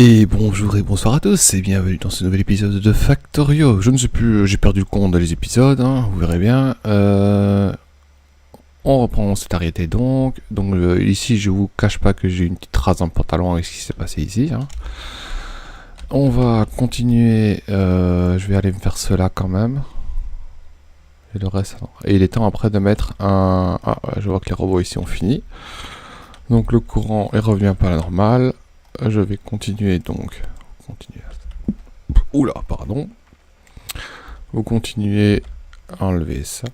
Et bonjour et bonsoir à tous et bienvenue dans ce nouvel épisode de Factorio. Je ne sais plus, j'ai perdu le compte des épisodes, hein, vous verrez bien. On reprend, on s'est arrêté donc. Ici je vous cache pas que j'ai une petite trace dans le pantalon avec ce qui s'est passé ici. Hein. On va continuer, je vais aller me faire cela quand même. Et le reste, non. Et il est temps après de mettre un... Ah, je vois que les robots ici ont fini. Donc le courant est revenu un peu à la normale. Je vais continuer donc. Oula, pardon. Vous continuez à enlever ça.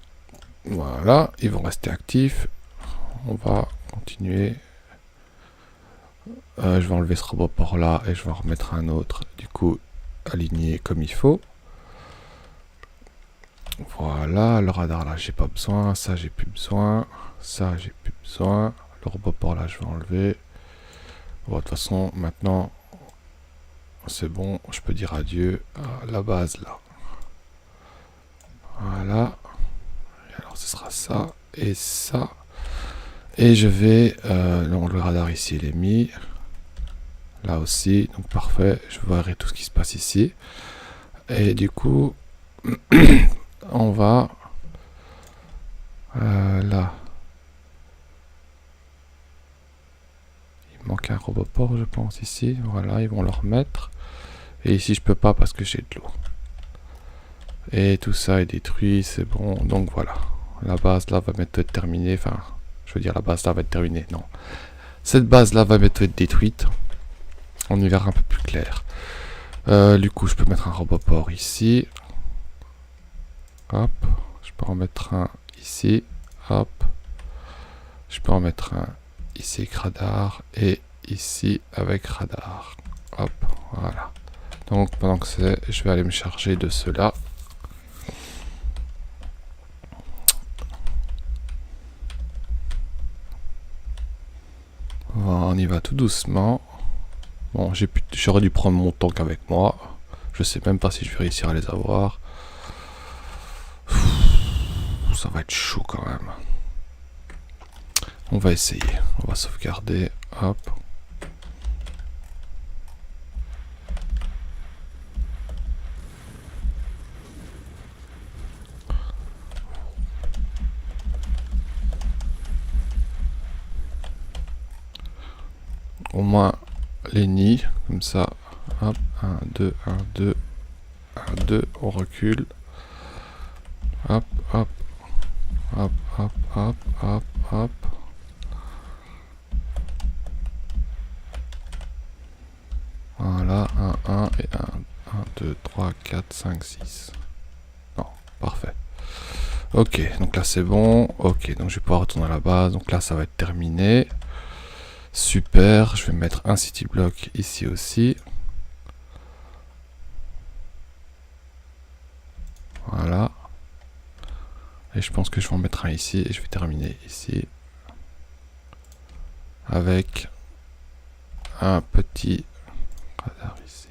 Voilà, ils vont rester actifs. On va continuer. Je vais enlever ce robot par là et je vais en remettre un autre. Du coup, aligné comme il faut. Voilà, le radar là, j'ai pas besoin. Ça, j'ai plus besoin. Ça, j'ai plus besoin. Le robot par là, je vais enlever. Bon, de toute façon, maintenant, c'est bon. Je peux dire adieu à la base là. Voilà. Et alors, ce sera ça et ça. Et je vais... donc, le radar ici, il est mis. Là aussi. Donc, parfait. Je verrai tout ce qui se passe ici. Et du coup, on va... là. Il manque un robot port, je pense, ici. Voilà, ils vont le remettre. Et ici, je peux pas parce que j'ai de l'eau. Et tout ça est détruit, c'est bon. Donc, voilà. La base, là, va bientôt être terminée. Enfin, je veux dire, la base, là, va être terminée. Non. Cette base-là va bientôt être détruite. On y verra un peu plus clair. Du coup, je peux mettre un robot port ici. Hop. Je peux en mettre un ici. Hop. Je peux en mettre un ici avec radar. Et ici avec radar. Hop. Voilà. Donc, pendant que c'est, je vais aller me charger de cela. On y va tout doucement. Bon, j'aurais dû prendre mon tank avec moi. Je sais même pas si je vais réussir à les avoir. Ça va être chaud quand même. On va essayer. On va sauvegarder. Hop. Au moins les nids. Comme ça. Hop. 1, 2, 1, 2. 1, 2. On recule. Hop, hop. Hop, hop, hop, hop, hop. Voilà, 1, 1 et 1. 1, 2, 3, 4, 5, 6. Non, parfait. Ok, donc là c'est bon. Ok, donc je vais pouvoir retourner à la base. Donc là ça va être terminé. Super, je vais mettre un city block ici aussi. Voilà. Et je pense que je vais en mettre un ici et je vais terminer ici. Avec un petit radar ici.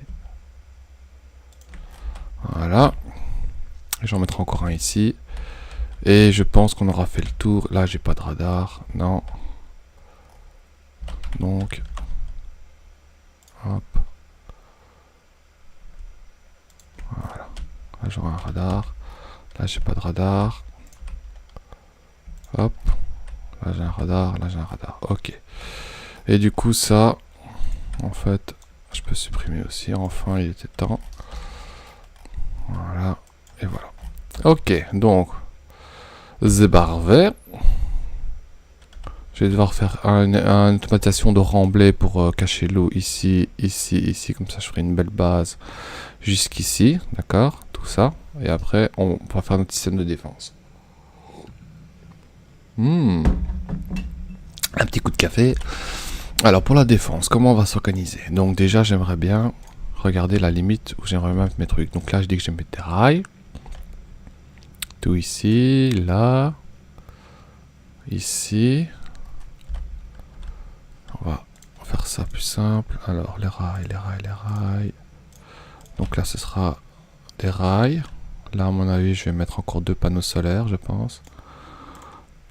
Voilà. Et j'en mettrai encore un ici. Et je pense qu'on aura fait le tour. Là, j'ai pas de radar. Non. Donc. Hop. Voilà. Là, j'aurai un radar. Là, j'ai pas de radar. Hop. Là, j'ai un radar. Là, j'ai un radar. Ok. Et du coup, ça, en fait, je peux supprimer aussi. Enfin, il était temps. Voilà. Et voilà. Ok. Donc, c'est parfait. Je vais devoir faire une automatisation de remblai pour cacher l'eau ici, ici, ici. Comme ça, je ferai une belle base jusqu'ici. D'accord? Tout ça. Et après, on va faire notre système de défense. Un petit coup de café. Alors, pour la défense, comment on va s'organiser? Donc, déjà, j'aimerais bien regarder la limite où j'aimerais mettre mes trucs. Donc là, je dis que je vais mettre des rails. Tout ici, là. Ici. On va faire ça plus simple. Alors, les rails, les rails, les rails. Donc là, ce sera des rails. Là, à mon avis, je vais mettre encore 2 panneaux solaires, je pense.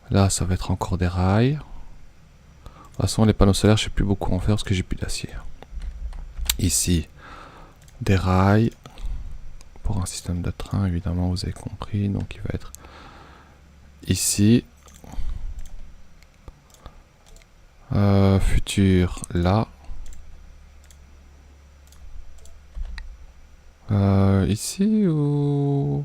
Là, ça va être encore des rails. De toute façon, les panneaux solaires, je sais plus beaucoup en faire parce que j'ai plus d'acier. Ici, des rails. Pour un système de train, évidemment, vous avez compris. Donc, il va être ici. Futur, là. Ici ou...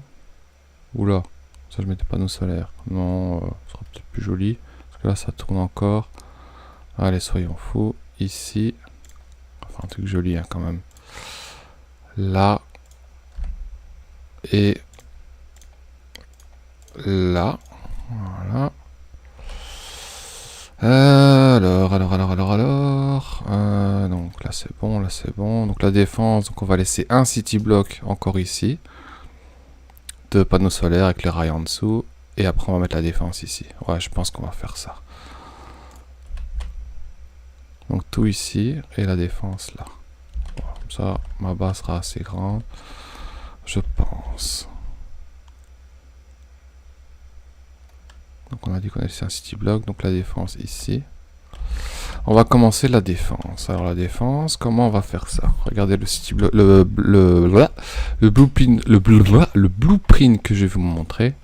Oula, ça je mettais panneau solaire. Non, ce sera peut-être plus joli. Parce que là, ça tourne encore. Allez, soyons fous. Ici. Enfin, un truc joli, hein, quand même. Là. Et là. Voilà. Donc là c'est bon, là c'est bon. Donc la défense, donc on va laisser un city block encore ici. Deux panneaux solaires avec les rails en dessous. Et après on va mettre la défense ici. Ouais, je pense qu'on va faire ça. Donc tout ici et la défense là. Bon, comme ça, ma base sera assez grande. Je pense. Donc on a dit qu'on a laissé un city block, donc la défense ici. On va commencer la défense. Alors la défense, comment on va faire ça? Regardez le city block, le blueprint que je vais vous montrer.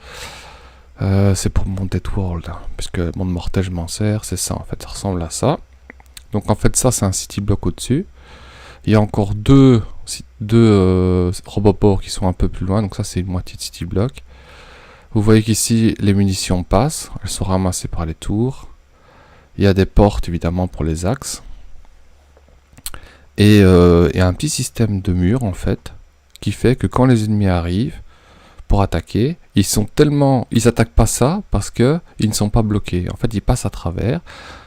C'est pour mon Dead World, hein, puisque monde mortel je m'en sers, c'est ça en fait, ça ressemble à ça. Donc en fait ça c'est un city block au-dessus. Il y a encore deux roboports qui sont un peu plus loin, donc ça c'est une moitié de city block. Vous voyez qu'ici les munitions passent, elles sont ramassées par les tours. Il y a des portes évidemment pour les axes. Et il y a un petit système de mur en fait, qui fait que quand les ennemis arrivent pour attaquer, ils attaquent pas ça parce que ils ne sont pas bloqués. En fait, ils passent à travers,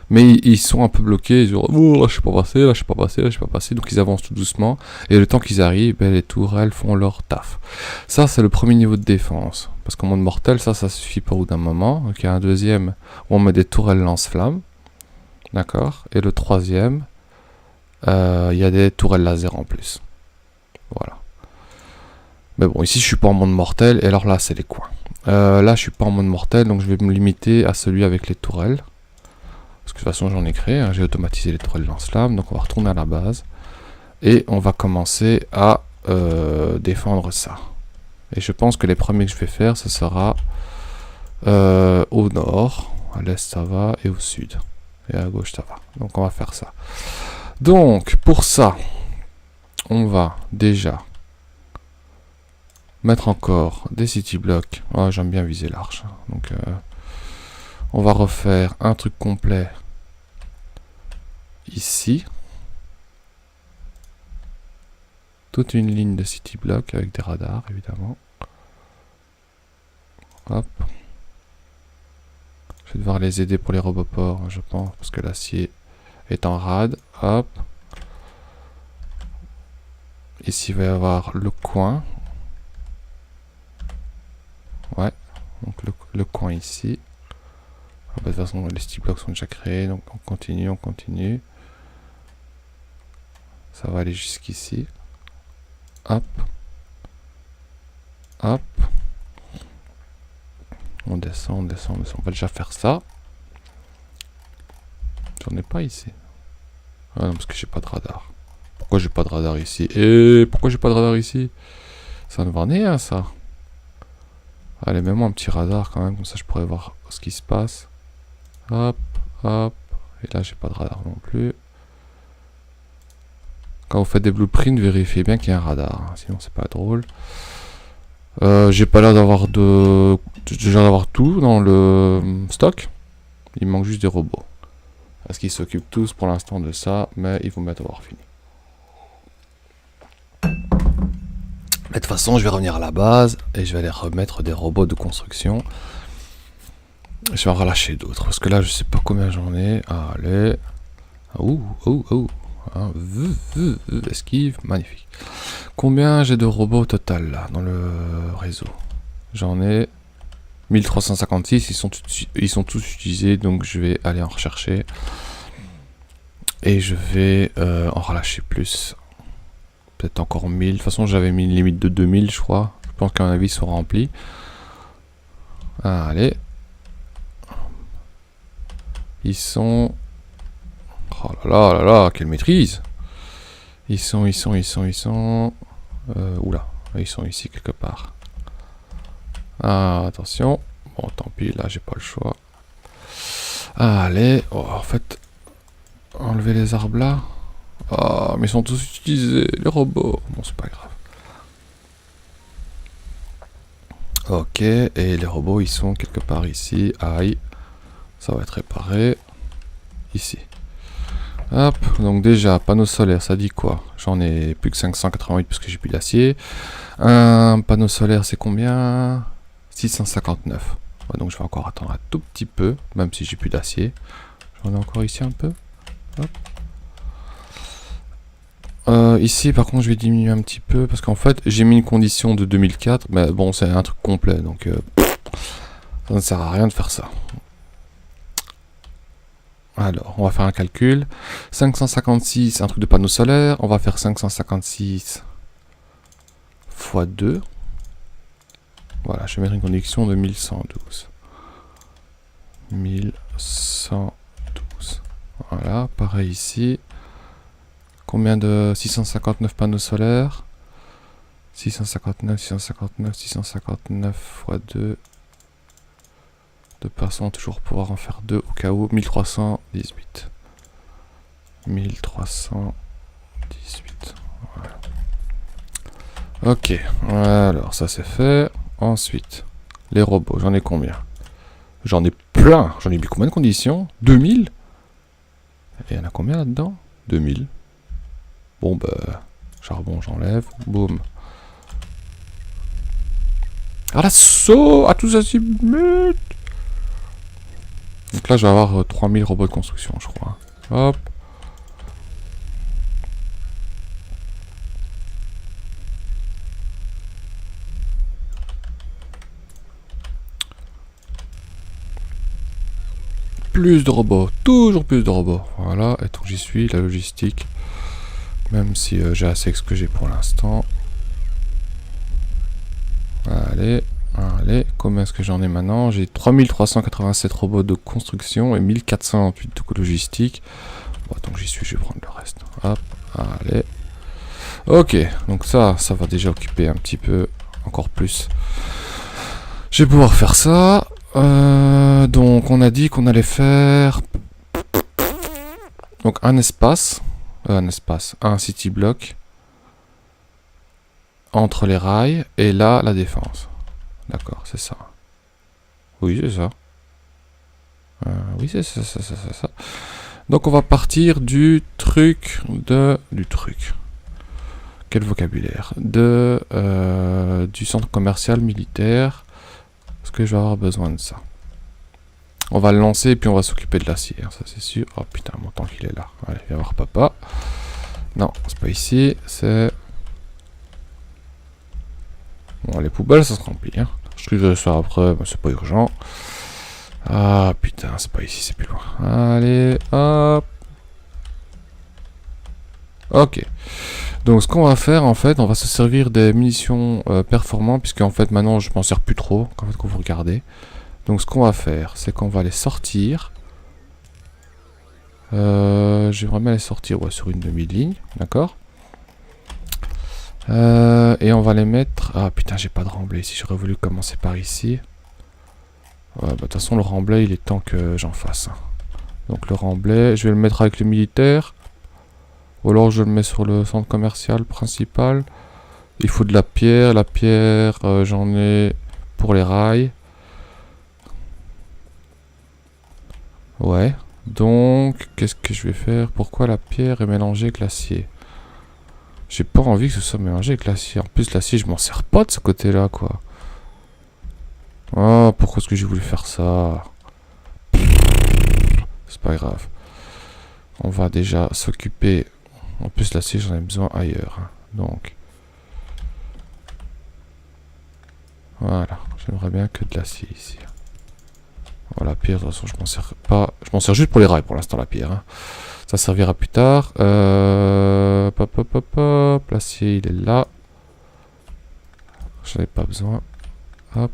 mais ils sont un peu bloqués. Ils disent oh, là je suis pas passé, là je suis pas passé, là je suis pas passé. Donc ils avancent tout doucement. Et le temps qu'ils arrivent, ben, les tourelles font leur taf. Ça c'est le premier niveau de défense. Parce qu'en mode mortel, ça suffit pas au bout d'un moment. Donc il y a un deuxième où on met des tourelles lance-flammes. D'accord. Et le troisième, il y a des tourelles laser en plus. Voilà. Mais bon, ici je suis pas en mode mortel, et alors là c'est les coins. Là je suis pas en mode mortel, donc je vais me limiter à celui avec les tourelles. Parce que de toute façon j'en ai créé, hein, j'ai automatisé les tourelles lance-flammes, donc on va retourner à la base. Et on va commencer à défendre ça. Et je pense que les premiers que je vais faire, ce sera au nord, à l'est ça va, et au sud. Et à gauche ça va. Donc on va faire ça. Donc pour ça, on va déjà mettre encore des city blocks. Oh, j'aime bien viser l'arche. Donc on va refaire un truc complet ici. Toute une ligne de city blocks avec des radars évidemment. Hop. Je vais devoir les aider pour les roboports, je pense, parce que l'acier est en rade. Hop. Ici il va y avoir le coin. Ouais, donc le coin ici. De toute façon, les city blocks sont déjà créés, donc on continue, on continue. Ça va aller jusqu'ici. Hop. Hop. On descend, on descend, on descend. On va déjà faire ça. J'en ai pas ici. Ah non, parce que j'ai pas de radar. Pourquoi j'ai pas de radar ici? Et pourquoi j'ai pas de radar ici? Ça ne va rien, ça. Allez, mets-moi un petit radar quand même, comme ça je pourrais voir ce qui se passe. Hop, hop. Et là, j'ai pas de radar non plus. Quand vous faites des blueprints, vérifiez bien qu'il y a un radar. Hein, sinon, c'est pas drôle. J'ai pas l'air d'avoir de... J'ai l'air d'avoir tout dans le stock. Il manque juste des robots. Parce qu'ils s'occupent tous pour l'instant de ça, mais ils vont bientôt avoir fini. Mais de toute façon, je vais revenir à la base et je vais aller remettre des robots de construction. Je vais en relâcher d'autres, parce que là, je sais pas combien j'en ai. Allez. Ouh, ouh, ouh. Hein, esquive, magnifique. Combien j'ai de robots au total, là, dans le réseau? J'en ai 1356, ils sont tous utilisés, donc je vais aller en rechercher. Et je vais en relâcher plus. Peut-être encore 1000. De toute façon, j'avais mis une limite de 2000, je crois. Je pense qu'à mon avis, ils sont remplis. Allez. Ils sont... Oh là là là là, quelle maîtrise! Ils sont... oula, ils sont ici quelque part. Ah, attention. Bon, tant pis, là, j'ai pas le choix. Allez, oh, en fait, enlever les arbres là. Ah, mais ils sont tous utilisés, les robots. Bon, c'est pas grave. Ok, et les robots, ils sont quelque part ici. Aïe, ça va être réparé. Ici. Hop, donc déjà, panneau solaire, ça dit quoi? J'en ai plus que 588 parce que j'ai plus d'acier. Un panneau solaire, c'est combien? 659. Ouais, donc je vais encore attendre un tout petit peu, même si j'ai plus d'acier. J'en ai encore ici un peu. Hop. Ici, par contre, je vais diminuer un petit peu parce qu'en fait, j'ai mis une condition de 2004, mais bon, c'est un truc complet, donc ça ne sert à rien de faire ça. Alors, on va faire un calcul. 556, un truc de panneau solaire. On va faire 556 fois 2. Voilà, je vais mettre une connexion de 1112. 1112. Voilà, pareil ici. Combien de 659 panneaux solaires? 659, 659, 659 fois 2. De façon toujours pouvoir en faire 2 au cas où. 1318. 1318. Voilà. Ok, alors ça c'est fait. Ensuite, les robots, j'en ai combien? J'en ai plein. J'en ai mis combien de conditions? 2000? Et il y en a combien là-dedans? 2000. Bon bah, charbon j'enlève. Boum. À l'assaut! À tous azimuts! Donc là je vais avoir 3000 robots de construction je crois. Hop. Plus de robots, toujours plus de robots. Voilà, et tant que j'y suis, la logistique. Même si j'ai assez que ce que j'ai pour l'instant. Allez, allez, combien est-ce que j'en ai maintenant? J'ai 3387 robots de construction et 1408 de logistique. Bon, tant que j'y suis, je vais prendre le reste. Hop, allez. Ok, donc ça va déjà occuper un petit peu, encore plus. Je vais pouvoir faire ça. Donc on a dit qu'on allait faire donc un espace, un city block entre les rails et là la défense. D'accord, c'est ça. Oui, c'est ça. Oui, c'est ça, ça. Donc on va partir du truc. Quel vocabulaire? Du centre commercial militaire. Parce que je vais avoir besoin de ça. On va le lancer et puis on va s'occuper de l'acier, hein, ça c'est sûr. Oh putain, mon temps qu'il est là. Allez, viens voir papa. Non, c'est pas ici, c'est... Bon, les poubelles, ça se remplit. Hein. Je vais ça après, mais c'est pas urgent. Ah putain, c'est pas ici, c'est plus loin. Allez, hop. Ok. Donc ce qu'on va faire, en fait, on va se servir des munitions performantes, puisque en fait maintenant je m'en sers plus trop, en fait, quand vous regardez. Donc ce qu'on va faire, c'est qu'on va les sortir. J'aimerais bien les sortir sur une demi-ligne, d'accord. Et on va les mettre... Ah putain, j'ai pas de remblai ici, j'aurais voulu commencer par ici. Ouais, bah de toute façon le remblai, il est temps que j'en fasse. Donc le remblai, je vais le mettre avec le militaire. Ou alors je le mets sur le centre commercial principal. Il faut de la pierre j'en ai pour les rails. Ouais, donc, qu'est-ce que je vais faire? Pourquoi la pierre est mélangée avec l'acier? J'ai pas envie que ce soit mélangé avec l'acier. En plus, l'acier, je m'en sers pas de ce côté-là, quoi. Oh, pourquoi est-ce que j'ai voulu faire ça? C'est pas grave. On va déjà s'occuper... En plus, l'acier, j'en ai besoin ailleurs. Hein. Donc... Voilà, j'aimerais bien que de l'acier ici. Voilà, la pierre, de toute façon, je m'en sers pas. Je m'en sers juste pour les rails pour l'instant, la pierre. Hein. Ça servira plus tard. L'acier, il est là. J'en ai pas besoin. Hop.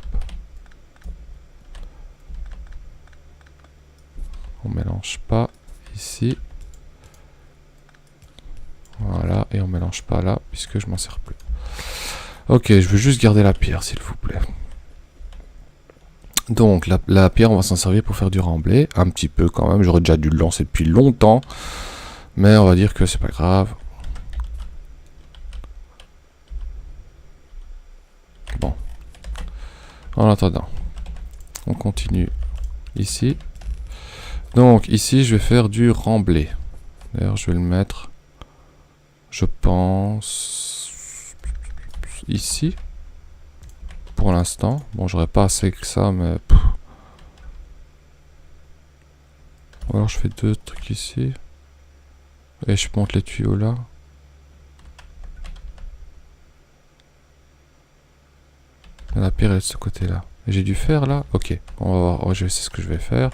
On mélange pas ici. Voilà, et on mélange pas là, puisque je m'en sers plus. Ok, je veux juste garder la pierre, s'il vous plaît. Donc, la pierre, on va s'en servir pour faire du remblai. Un petit peu quand même, j'aurais déjà dû le lancer depuis longtemps. Mais on va dire que c'est pas grave. Bon. En attendant, on continue ici. Donc, ici, je vais faire du remblai. D'ailleurs, je vais le mettre, je pense, ici. Pour l'instant. Bon, j'aurais pas assez que ça, mais... Ou alors je fais deux trucs ici. Et je monte les tuyaux là. La pierre est de ce côté là. J'ai dû faire là. Ok, on va voir. Oh, je sais ce que je vais faire.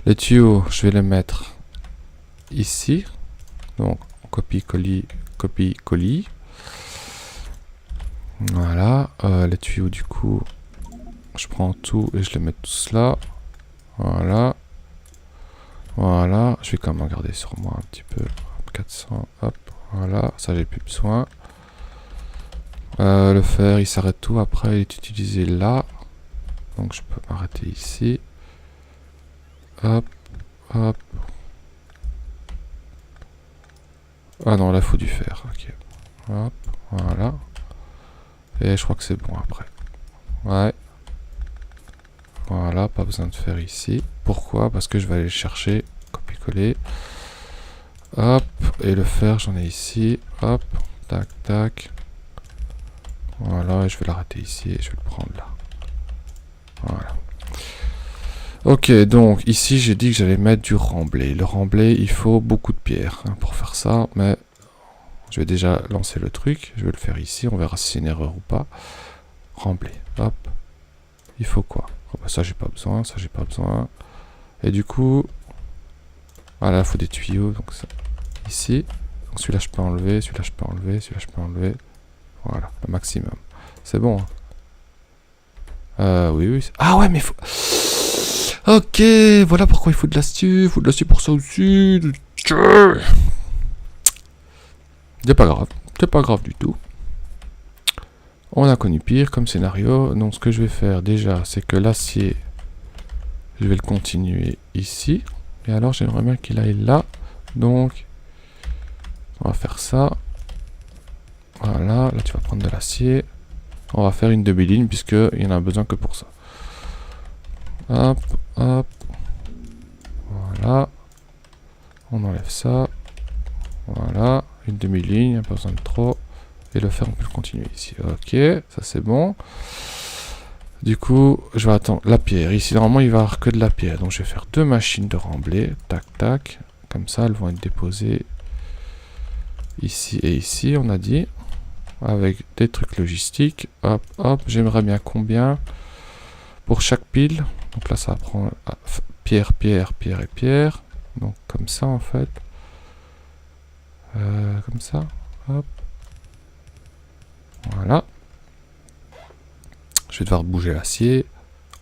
Les tuyaux, je vais les mettre ici. Donc, copie-colis, copie-colis. Voilà. Les tuyaux, du coup, je prends tout et je les mets tous là. Voilà. Voilà. Je vais quand même regarder sur moi un petit peu. 400, hop. Voilà. Ça, j'ai plus besoin. Le fer, il s'arrête tout. Après, il est utilisé là. Donc, je peux m'arrêter ici. Hop. Hop. Ah non, là, il faut du fer. Ok. Hop. Voilà. Et je crois que c'est bon après. Ouais. Voilà, pas besoin de faire ici. Pourquoi? Parce que je vais aller le chercher. Copier-coller. Hop. Et le fer, j'en ai ici. Hop. Tac, tac. Voilà, et je vais l'arrêter ici et je vais le prendre là. Voilà. Ok, donc ici, j'ai dit que j'allais mettre du remblai. Le remblai, il faut beaucoup de pierres hein, pour faire ça, mais je vais déjà lancer le truc. Je vais le faire ici, on verra si c'est une erreur ou pas. Remblai, hop. Il faut quoi? Oh, bah, ça, j'ai pas besoin, ça, j'ai pas besoin. Et du coup, voilà, il faut des tuyaux, donc ça, ici. Donc celui-là, je peux enlever, celui-là, je peux enlever, celui-là, je peux enlever. Voilà, le maximum. C'est bon. Oui, oui. Ah ouais, mais il faut... Ok, voilà pourquoi il faut de l'acier. Il faut de l'acier pour ça aussi. C'est pas grave. C'est pas grave du tout. On a connu pire comme scénario. Donc ce que je vais faire déjà, c'est que l'acier, je vais le continuer ici. Et alors j'aimerais bien qu'il aille là. Donc, on va faire ça. Voilà, là tu vas prendre de l'acier. On va faire une demi-ligne puisqu'il y en a besoin que pour ça. Hop, hop. Voilà. On enlève ça. Voilà. Une demi-ligne, pas besoin de trop. Et le fer, on peut le continuer ici. Ok, ça c'est bon. Du coup, je vais attendre la pierre. Ici, normalement, il va y avoir que de la pierre. Donc, je vais faire deux machines de remblai. Tac, tac. Comme ça, elles vont être déposées ici et ici, on a dit. Avec des trucs logistiques. Hop, hop. J'aimerais bien combien pour chaque pile. Donc là, ça va prendre pierre, pierre, pierre et pierre. Donc, comme ça, en fait. Comme ça. Hop. Voilà. Je vais devoir bouger l'acier.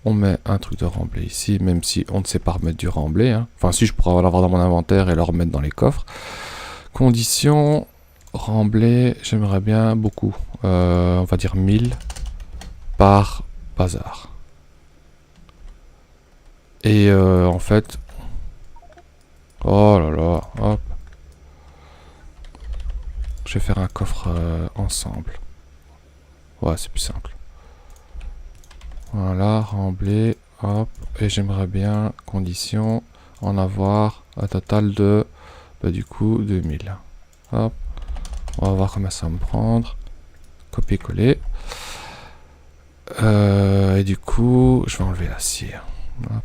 On met un truc de remblai ici, même si on ne sait pas remettre du remblai. Hein. Enfin, si je pourrais l'avoir dans mon inventaire et le remettre dans les coffres. Condition, remblai, j'aimerais bien beaucoup. On va dire 1000 par bazar. Et en fait... Oh là là, hop. Je vais faire un coffre ensemble. Ouais, c'est plus simple. Voilà, remblai, hop. Et j'aimerais bien, condition, en avoir un total de, bah, du coup, 2000. Hop. On va voir combien ça va me prendre. Copier-coller. Et du coup, je vais enlever l'acier. Hop.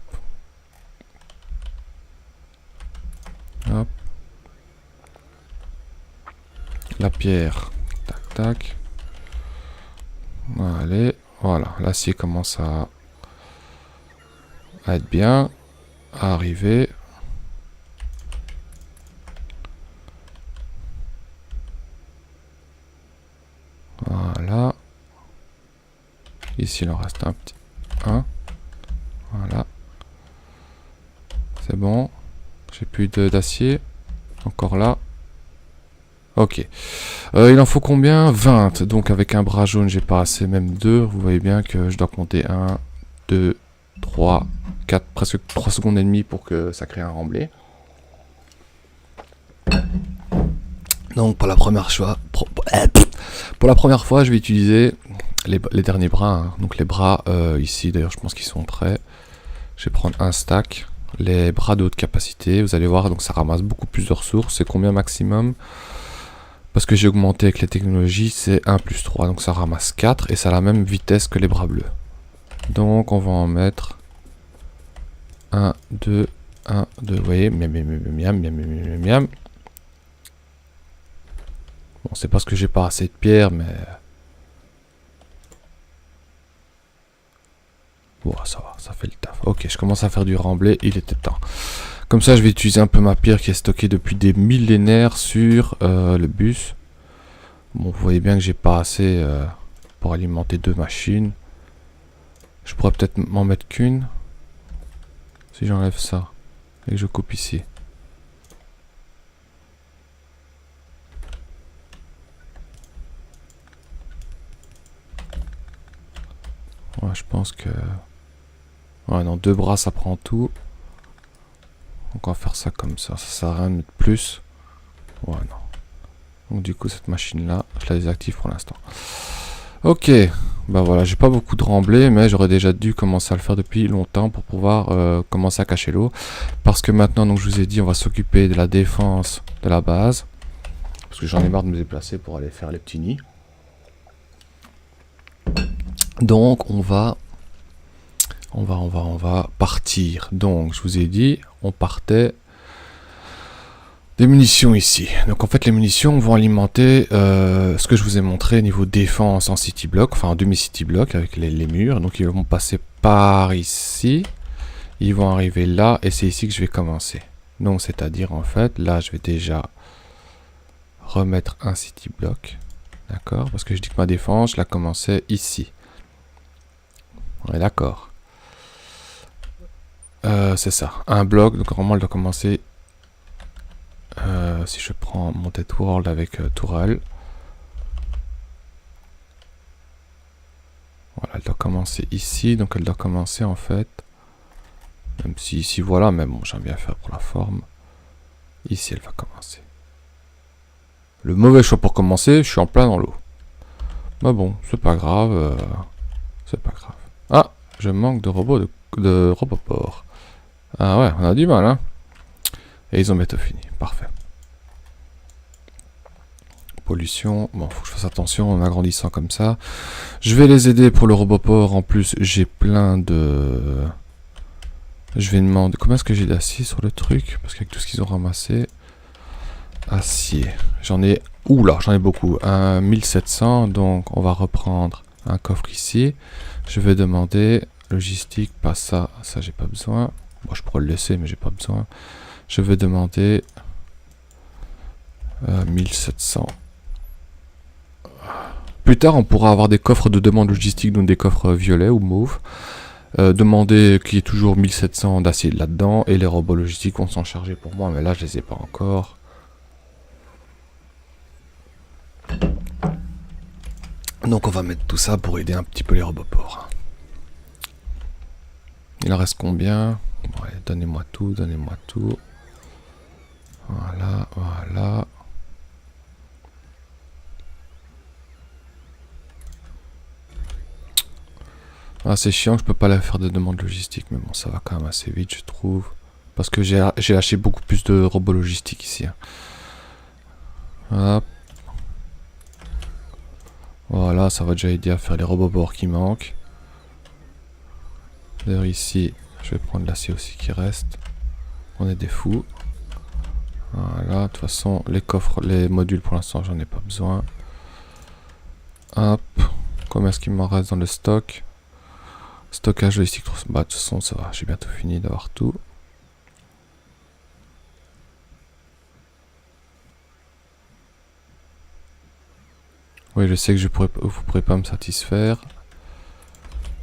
Hop. La pierre. Tac, tac. Allez. Voilà. L'acier commence à être bien. À arriver. Voilà. Ici, il en reste un petit. Un. Voilà. C'est bon. J'ai plus d'acier. Encore là. Ok. Il en faut combien? 20. Donc avec un bras jaune, j'ai pas assez, même 2. Vous voyez bien que je dois compter 1, 2, 3, 4, presque 3 secondes et demie pour que ça crée un remblai. Donc pour la première fois, je vais utiliser les derniers bras. Hein. Donc les bras ici, d'ailleurs je pense qu'ils sont prêts. Je vais prendre un stack. Les bras de haute capacité, vous allez voir, donc ça ramasse beaucoup plus de ressources. C'est combien maximum? Parce que j'ai augmenté avec les technologies, c'est 1 plus 3. Donc ça ramasse 4 et ça a la même vitesse que les bras bleus. Donc on va en mettre 1, 2, 1, 2. Vous voyez, miam, miam, miam, miam, miam, miam. Bon, c'est parce que j'ai pas assez de pierres, mais... Bon, ça va, ça fait le taf. Ok, je commence à faire du remblai, il était temps. Comme ça, je vais utiliser un peu ma pierre qui est stockée depuis des millénaires sur le bus. Bon, vous voyez bien que j'ai pas assez pour alimenter 2 machines. Je pourrais peut-être m'en mettre qu'une. Si j'enlève ça et que je coupe ici. Ouais, je pense que... Ouais, non, 2 bras, ça prend tout. Donc on va faire ça comme ça. Ça sert à rien de mettre plus. Ouais, non. Donc du coup, cette machine-là, je la désactive pour l'instant. Ok. Bah voilà, j'ai pas beaucoup de remblai, mais j'aurais déjà dû commencer à le faire depuis longtemps pour pouvoir commencer à cacher l'eau. Parce que maintenant, donc je vous ai dit, on va s'occuper de la défense de la base. Parce que j'en ai marre de me déplacer pour aller faire les petits nids. Donc on va partir. Donc je vous ai dit, on partait des munitions ici. Donc en fait les munitions vont alimenter ce que je vous ai montré niveau défense en city block, enfin en demi city block avec les murs. Donc ils vont passer par ici, ils vont arriver là et c'est ici que je vais commencer. Donc c'est à dire en fait là je vais déjà remettre un city block, d'accord, parce que je dis que ma défense je la commençais ici. On est d'accord. C'est ça, un bloc, donc normalement elle doit commencer si je prends mon tête world avec tourelle, voilà, elle doit commencer ici, donc elle doit commencer en fait, même si ici voilà, mais bon j'aime bien faire pour la forme, ici elle va commencer. Le mauvais choix pour commencer, je suis en plein dans l'eau. Bah bon, c'est pas grave, c'est pas grave. Ah, je manque de robots de roboport. Ah ouais, on a du mal, hein. Et ils ont bientôt fini, parfait. Pollution, bon, faut que je fasse attention en agrandissant comme ça. Je vais les aider pour le roboport, en plus j'ai plein de... Je vais demander, combien est-ce que j'ai d'acier sur le truc? Parce qu'avec tout ce qu'ils ont ramassé... Acier, j'en ai... Oula, j'en ai beaucoup, 1700, donc on va reprendre un coffre ici. Je vais demander, logistique, pas ça, ça j'ai pas besoin. Bon, je pourrais le laisser, mais j'ai pas besoin. Je vais demander 1700. Plus tard, on pourra avoir des coffres de demande logistique, donc des coffres violets ou mauves. Demander qu'il y ait toujours 1700 d'acier là-dedans, et les robots logistiques vont s'en charger pour moi, mais là, je les ai pas encore. Donc on va mettre tout ça pour aider un petit peu les roboports. Il en reste combien? Ouais, donnez-moi tout, donnez-moi tout. Voilà, voilà. Ah, c'est chiant que je peux pas la faire de demande logistique, mais bon, ça va quand même assez vite, je trouve. Parce que j'ai lâché beaucoup plus de robots logistiques ici. Hein. Hop. Voilà, ça va déjà aider à faire les roboports qui manquent. D'ailleurs ici, je vais prendre l'acier aussi qui reste. On est des fous. Voilà, de toute façon, les coffres, les modules pour l'instant, j'en ai pas besoin. Hop. Combien est-ce qu'il m'en reste dans le stock? Stockage logistique. Bah, de toute façon, ça va, j'ai bientôt fini d'avoir tout. Oui, je sais que vous pourrez pas me satisfaire.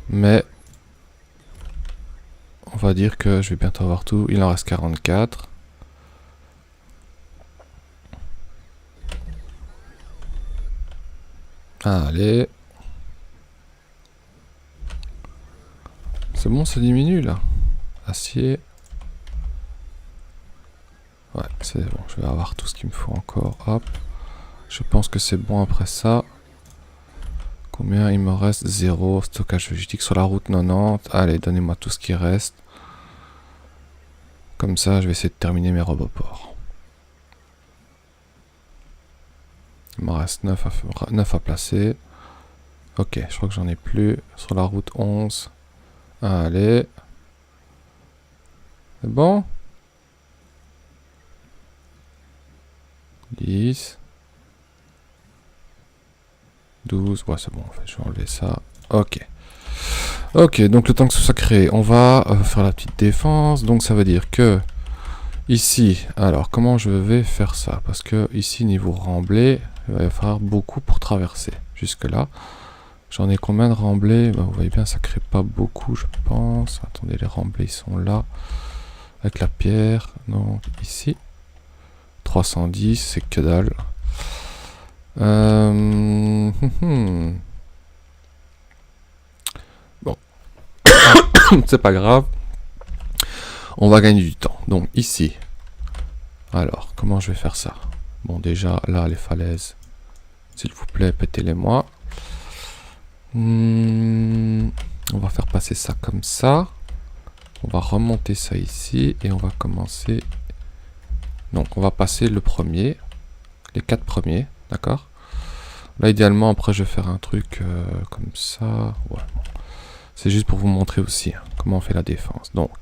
Mais on va dire que je vais bientôt avoir tout. Il en reste 44. Allez. C'est bon, ça diminue là. Acier. Ouais, c'est bon. Je vais avoir tout ce qu'il me faut encore. Hop. Je pense que c'est bon après ça. Combien il me reste? 0. Stockage logistique sur la route 90. Allez, donnez-moi tout ce qui reste. Comme ça, je vais essayer de terminer mes roboports. Il me reste 9 à placer. Ok, je crois que j'en ai plus. Sur la route 11. Allez. C'est bon? 10. 12. Ouais, c'est bon, en fait, je vais enlever ça. Ok. Ok, donc le temps que ce soit créé, on va faire la petite défense. Donc ça veut dire que ici, alors comment je vais faire ça? Parce que ici, niveau remblai, il va y falloir beaucoup pour traverser jusque là. J'en ai combien de remblais? Bah, vous voyez bien, ça crée pas beaucoup, je pense. Attendez, les remblais, ils sont là. Avec la pierre. Donc, ici. 310, c'est que dalle. Bon. C'est pas grave. On va gagner du temps. Donc, ici. Alors, comment je vais faire ça? Bon, déjà, là, les falaises. S'il vous plaît, pétez-les-moi. On va faire passer ça comme ça. On va remonter ça ici et on va commencer. Donc on va passer le premier, les 4 premiers, d'accord. Là idéalement après je vais faire un truc comme ça. Ouais, bon. C'est juste pour vous montrer aussi comment on fait la défense. Donc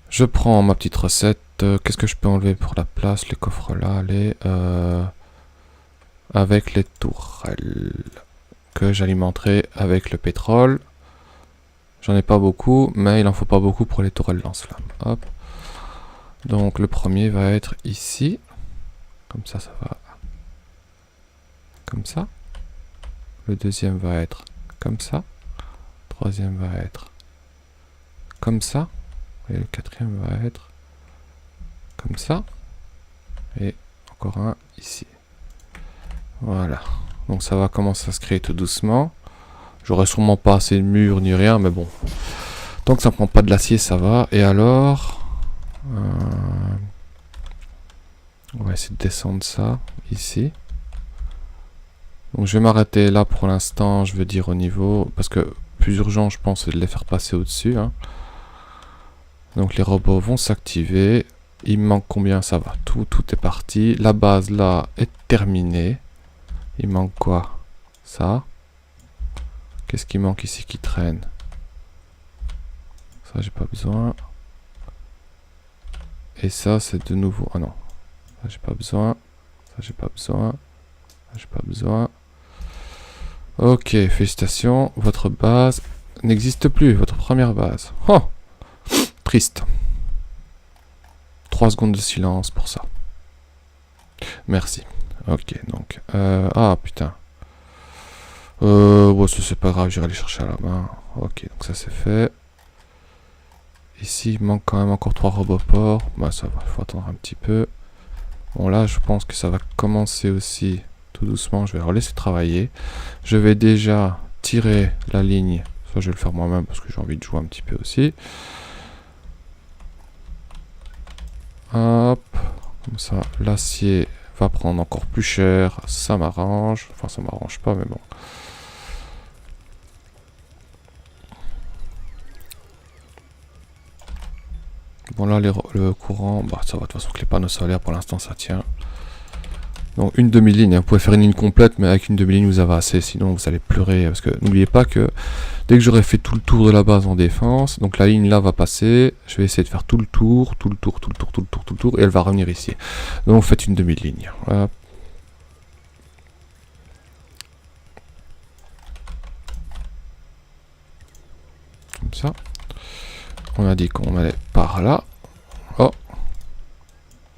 je prends ma petite recette. Qu'est-ce que je peux enlever pour la place? Les coffres là, les avec les tourelles que j'alimenterai avec le pétrole. J'en ai pas beaucoup, mais il en faut pas beaucoup pour les tourelles lance-flammes. Hop. Donc le premier va être ici. Comme ça, ça va. Comme ça. Le deuxième va être comme ça. Le troisième va être comme ça. Et le quatrième va être comme ça. Et encore un ici. Voilà. Donc ça va commencer à se créer tout doucement. J'aurai sûrement pas assez de murs ni rien, mais bon. Tant que ça prend pas de l'acier, ça va. Et alors, on va essayer de descendre ça ici. Donc je vais m'arrêter là pour l'instant, je veux dire au niveau, parce que plus urgent, je pense, c'est de les faire passer au-dessus. Hein. Donc les robots vont s'activer. Il me manque combien? Ça va. Tout est parti. La base là est terminée. Il manque quoi? Ça. Qu'est-ce qui manque ici qui traîne? Ça, j'ai pas besoin. Et ça, c'est de nouveau... Ah non. Ça, j'ai pas besoin. Ça, j'ai pas besoin. Ça, j'ai pas besoin. Ok, félicitations. Votre base n'existe plus. Votre première base. Oh! Triste. 3 secondes de silence pour ça. Merci. Ok, donc... ah, putain. Bon, c'est pas grave, j'irai les chercher à la main. Ok, donc ça c'est fait. Ici, il manque quand même encore 3 roboports. Bah ça va, il faut attendre un petit peu. Bon là, je pense que ça va commencer aussi tout doucement. Je vais leur laisser travailler. Je vais déjà tirer la ligne. Ça, je vais le faire moi-même parce que j'ai envie de jouer un petit peu aussi. Hop, comme ça, l'acier va prendre encore plus cher. Ça m'arrange. Enfin, ça m'arrange pas, mais bon. Bon là le courant, bah ça va, de toute façon que les panneaux solaires pour l'instant ça tient. Donc une demi-ligne, hein. Vous pouvez faire une ligne complète mais avec une demi-ligne vous avez assez, sinon vous allez pleurer. Parce que n'oubliez pas que dès que j'aurai fait tout le tour de la base en défense, donc la ligne là va passer, je vais essayer de faire tout le tour, et elle va revenir ici. Donc vous faites une demi-ligne. Voilà. Comme ça. On a dit qu'on allait par là. Oh.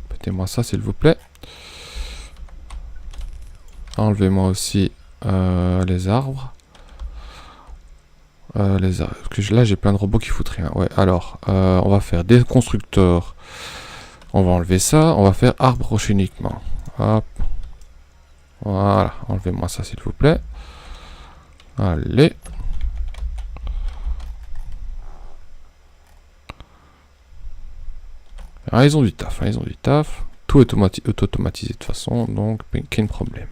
Pétez-moi ça, s'il vous plaît. Enlevez-moi aussi les arbres. Parce que là, j'ai plein de robots qui foutent rien. Ouais, alors, on va faire des constructeurs. On va enlever ça. On va faire arbre rocher uniquement. Hop. Voilà, enlevez-moi ça s'il vous plaît. Allez. Ah, ils ont du taf, hein, ils ont du taf. Tout est automatisé de toute façon, donc aucun problème.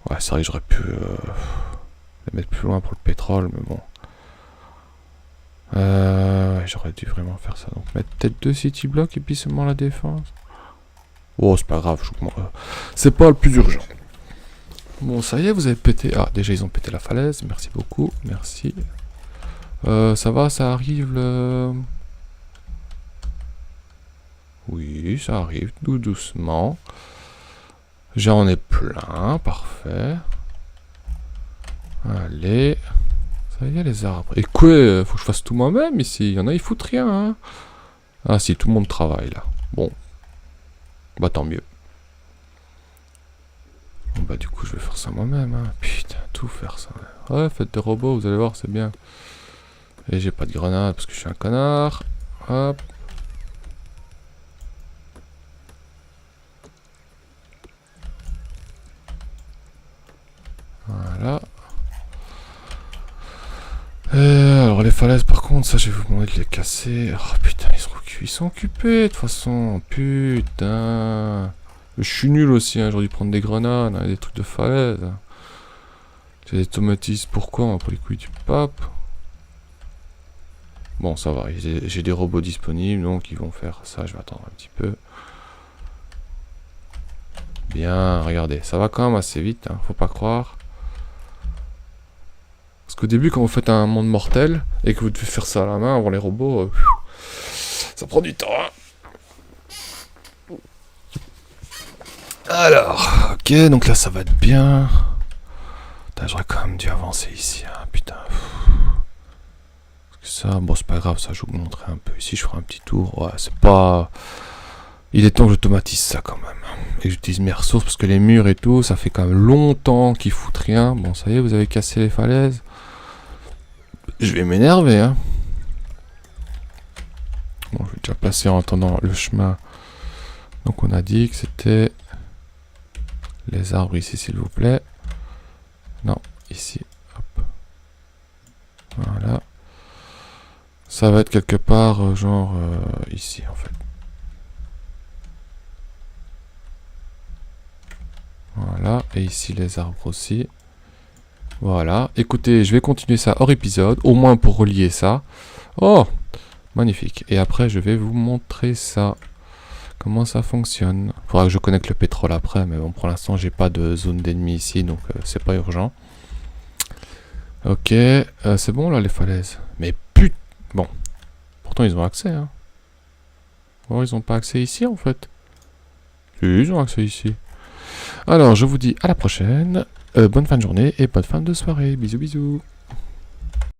Ouais, c'est vrai que j'aurais pu les mettre plus loin pour le pétrole, mais bon. Ouais, j'aurais dû vraiment faire ça. Donc mettre peut-être 2 city blocks et puis seulement la défense. Oh, c'est pas grave, c'est pas le plus urgent. Bon, ça y est, vous avez pété... Ah, déjà, ils ont pété la falaise. Merci beaucoup, merci. Ça va, ça arrive le... Oui, ça arrive, tout doucement. J'en ai plein, parfait. Allez. Ça y est, les arbres. Et quoi, faut que je fasse tout moi-même ici. Il y en a, ils foutent rien, hein. Ah si, tout le monde travaille, là. Bon. Bah, tant mieux. Bon, bah, du coup, je vais faire ça moi-même, hein. Putain, tout faire ça. Ouais, faites des robots, vous allez voir, c'est bien. Et j'ai pas de grenade parce que je suis un connard. Hop. Voilà. Alors les falaises par contre, ça je vais vous demander de les casser. Oh putain, ils sont occupés de toute façon. Putain. Je suis nul aussi, hein. J'aurais dû prendre des grenades, hein, des trucs de falaise. J'ai des automatismes, pourquoi on va pas les couilles du pape. Bon, ça va, j'ai des robots disponibles, donc ils vont faire ça, je vais attendre un petit peu. Bien, regardez, ça va quand même assez vite, hein, faut pas croire. Parce qu'au début, quand vous faites un monde mortel, et que vous devez faire ça à la main avant les robots, ça prend du temps, hein. Alors, ok, donc là ça va être bien. J'aurais quand même dû avancer ici, hein, putain. Parce que ça, bon c'est pas grave, ça je vous montrerai un peu. Ici je ferai un petit tour, ouais c'est pas... Il est temps que j'automatise ça quand même. Et que j'utilise mes ressources, parce que les murs et tout, ça fait quand même longtemps qu'ils foutent rien. Bon ça y est, vous avez cassé les falaises. Je vais m'énerver, hein. Bon, je vais déjà placer en attendant le chemin. Donc on a dit que c'était... Les arbres ici s'il vous plaît. Non, ici. Hop. Voilà. Ça va être quelque part, genre ici en fait. Voilà. Et ici les arbres aussi. Voilà. Écoutez, je vais continuer ça hors épisode. Au moins pour relier ça. Oh, magnifique. Et après, je vais vous montrer ça. Comment ça fonctionne. Faudra que je connecte le pétrole après. Mais bon, pour l'instant, j'ai pas de zone d'ennemi ici. Donc, c'est pas urgent. Ok. C'est bon là, les falaises. Mais putain. Bon. Pourtant, ils ont accès. Hein. Oh, ils ont pas accès ici en fait. Si, ils ont accès ici. Alors, je vous dis à la prochaine. Bonne fin de journée et bonne fin de soirée. Bisous, bisous.